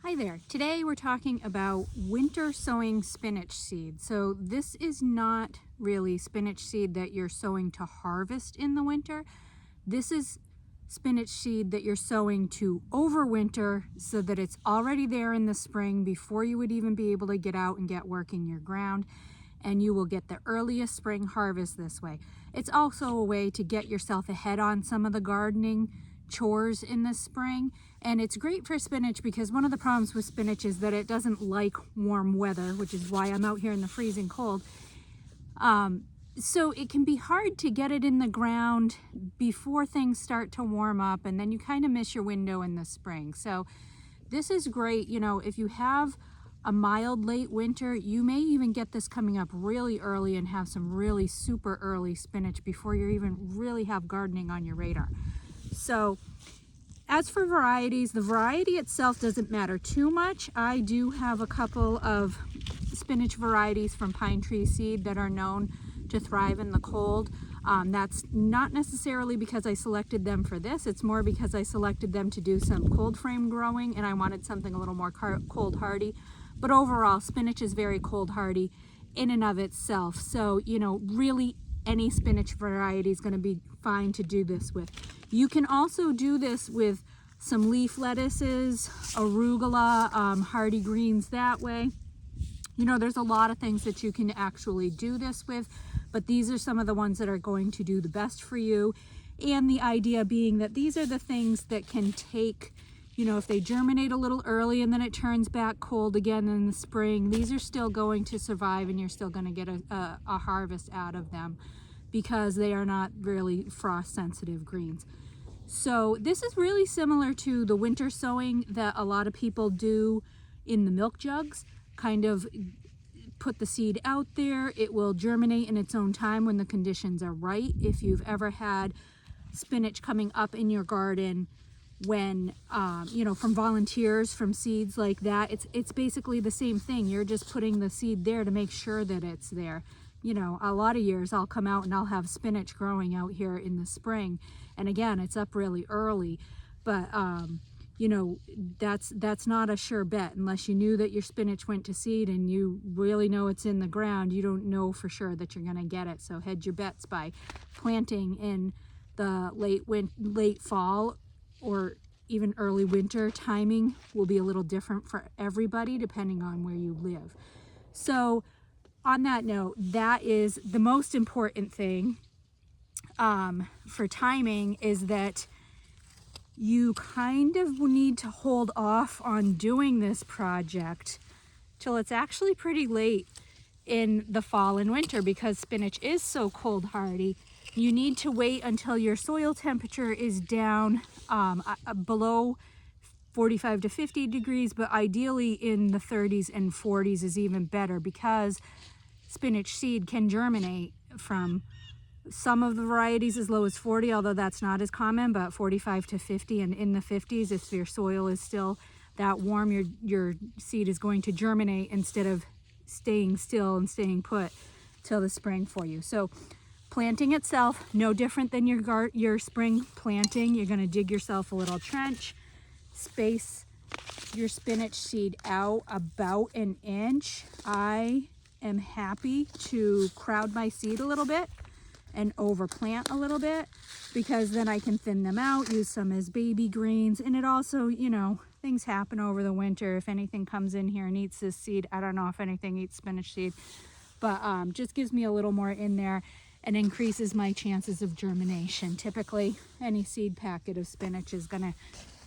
Hi there. Today we're talking about winter sowing spinach seed. So this is not really spinach seed that you're sowing to harvest in the winter. This is spinach seed that you're sowing to overwinter so that it's already there in the spring before you would even be able to get out and get working your ground, and you will get the earliest spring harvest this way. It's also a way to get yourself ahead on some of the gardening chores in the spring, and it's great for spinach because one of the problems with spinach is that it doesn't like warm weather, which is why I'm out here in the freezing cold. So it can be hard to get it in the ground before things start to warm up, and then you kind of miss your window in the spring. So this is great. You know, if you have a mild late winter, you may even get this coming up really early and have some really super early spinach before you even really have gardening on your radar. So as for varieties, the variety itself doesn't matter too much. I do have a couple of spinach varieties from Pine Tree Seed that are known to thrive in the cold. That's not necessarily because I selected them for this. It's more because I selected them to do some cold frame growing and I wanted something a little more cold hardy. But overall, spinach is very cold hardy in and of itself. So, you know, really any spinach variety is going to be fine to do this with. You can also do this with some leaf lettuces, arugula, hardy greens that way. You know, there's a lot of things that you can actually do this with, but these are some of the ones that are going to do the best for you. And the idea being that these are the things that can take, you know, if they germinate a little early and then it turns back cold again in the spring, these are still going to survive and you're still going to get a harvest out of them because they are not really frost sensitive greens. So this is really similar to the winter sowing that a lot of people do in the milk jugs. Kind of put the seed out there. It will germinate in its own time when the conditions are right. If you've ever had spinach coming up in your garden when you know, from volunteers, from seeds like that, it's basically the same thing. You're just putting the seed there to make sure that it's there. You know, a lot of years I'll come out and I'll have spinach growing out here in the spring, and again, it's up really early, but you know, that's not a sure bet unless you knew that your spinach went to seed and you really know it's in the ground. You don't know for sure that you're going to get it. So hedge your bets by planting in the late fall or even early winter. Timing will be a little different for everybody depending on where you live. So on that note, that is the most important thing for timing, is that you kind of need to hold off on doing this project till it's actually pretty late in the fall and winter, because spinach is so cold hardy. You need to wait until your soil temperature is down below 45 to 50 degrees, but ideally in the 30s and 40s is even better, because spinach seed can germinate from some of the varieties as low as 40, although that's not as common, but 45 to 50, and in the 50s, if your soil is still that warm, your seed is going to germinate instead of staying still and staying put till the spring for you. So planting itself, no different than your spring planting. You're going to dig yourself a little trench, space your spinach seed out about an inch. I am happy to crowd my seed a little bit and overplant a little bit, because then I can thin them out, use some as baby greens. And it also, you know, things happen over the winter. If anything comes in here and eats this seed, I don't know if anything eats spinach seed, but just gives me a little more in there and increases my chances of germination. Typically, any seed packet of spinach is gonna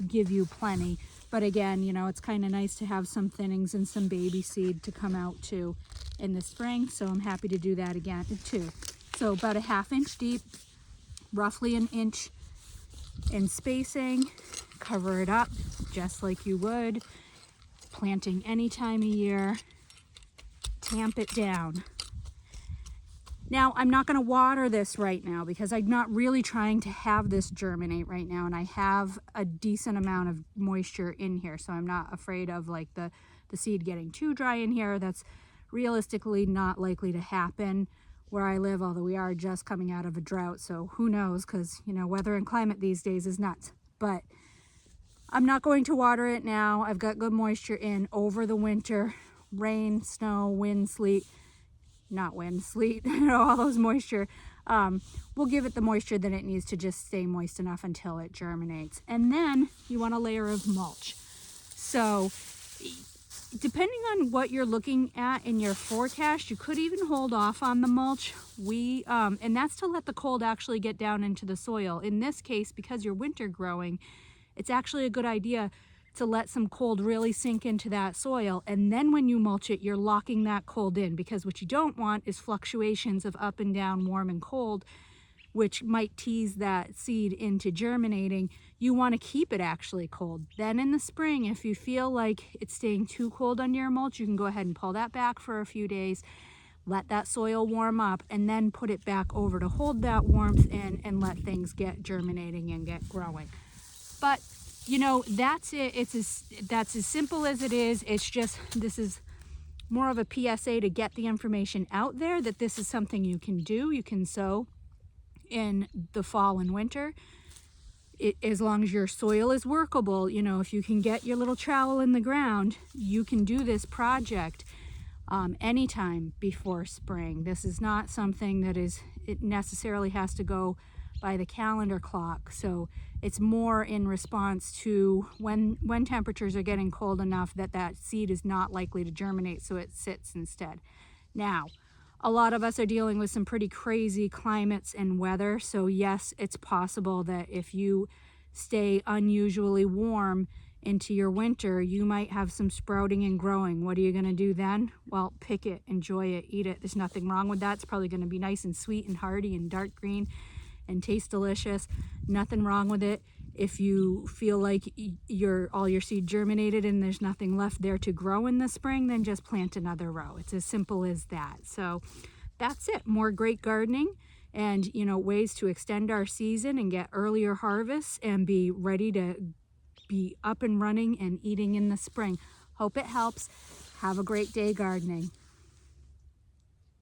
give you plenty. But again, you know, it's kind of nice to have some thinnings and some baby seed to come out too in the spring. So I'm happy to do that again too. So about a ½ inch deep, roughly an inch in spacing. Cover it up just like you would planting any time of year. Tamp it down. Now, I'm not going to water this right now because I'm not really trying to have this germinate right now, and I have a decent amount of moisture in here, so I'm not afraid of like the seed getting too dry in here. That's realistically not likely to happen where I live, although we are just coming out of a drought, so who knows, because, you know, weather and climate these days is nuts. But I'm not going to water it now. I've got good moisture in over the winter. Rain, snow, wind, sleet, not wind, sleet, all those moisture. We'll give it the moisture that it needs to just stay moist enough until it germinates. And then you want a layer of mulch. So depending on what you're looking at in your forecast, you could even hold off on the mulch. And that's to let the cold actually get down into the soil. In this case, because you're winter growing, it's actually a good idea to let some cold really sink into that soil. And then when you mulch it, you're locking that cold in, because what you don't want is fluctuations of up and down, warm and cold, which might tease that seed into germinating. You want to keep it actually cold. Then in the spring, if you feel like it's staying too cold under your mulch, you can go ahead and pull that back for a few days, let that soil warm up, and then put it back over to hold that warmth in and let things get germinating and get growing. But you know, that's it. That's as simple as it is. It's just, this is more of a PSA to get the information out there that this is something you can do. You can sow in the fall and winter. As long as your soil is workable, you know, if you can get your little trowel in the ground, you can do this project anytime before spring. This is not something that it necessarily has to go by the calendar clock. So it's more in response to when temperatures are getting cold enough that seed is not likely to germinate, so it sits instead. Now, a lot of us are dealing with some pretty crazy climates and weather, so yes, it's possible that if you stay unusually warm into your winter, you might have some sprouting and growing. What are you going to do then? Well, pick it, enjoy it, eat it. There's nothing wrong with that. It's probably going to be nice and sweet and hearty and dark green and taste delicious. Nothing wrong with it. If you feel like all your seed germinated and there's nothing left there to grow in the spring, then just plant another row. It's as simple as that. So that's it. More great gardening and, you know, ways to extend our season and get earlier harvests and be ready to be up and running and eating in the spring. Hope it helps. Have a great day gardening.